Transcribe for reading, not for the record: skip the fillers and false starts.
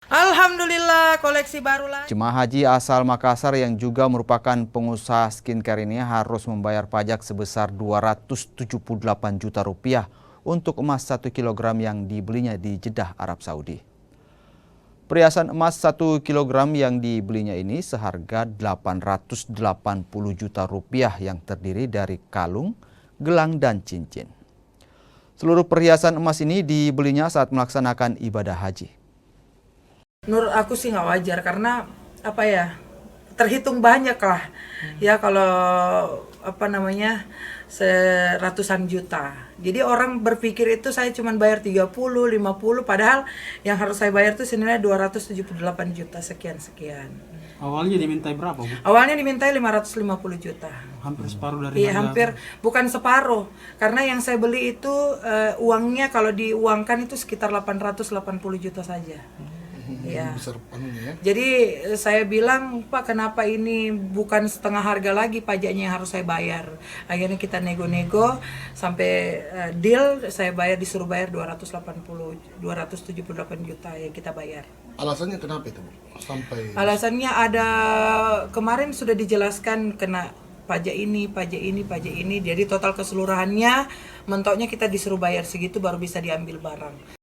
Alhamdulillah, koleksi baru lagi. Jemaah haji asal Makassar yang juga merupakan pengusaha skincare ini harus membayar pajak sebesar 278 juta rupiah untuk emas 1 kg yang dibelinya di Jeddah, Arab Saudi. Perhiasan emas 1 kg yang dibelinya ini seharga 880 juta rupiah yang terdiri dari kalung, gelang, dan cincin. Seluruh perhiasan emas ini dibelinya saat melaksanakan ibadah haji. Menurut aku sih nggak wajar karena terhitung banyak lah ya kalau seratusan juta. Jadi orang berpikir itu saya cuma bayar 30, 50, padahal yang harus saya bayar itu senilai 278 juta sekian-sekian. Awalnya dimintai berapa, Bu? Awalnya dimintai 550 juta. Hampir separuh dari Iya, harga. hampir, bukan separuh. Karena yang saya beli itu uangnya kalau diuangkan itu sekitar 880 juta saja. Ya. Jadi saya bilang, Pak, kenapa ini bukan setengah harga lagi pajaknya yang harus saya bayar. Akhirnya kita nego-nego sampai deal, saya disuruh bayar 278 juta yang kita bayar. Alasannya kenapa itu, Bu? Alasannya ada, kemarin sudah dijelaskan kena pajak ini. Jadi total keseluruhannya mentoknya kita disuruh bayar segitu baru bisa diambil barang.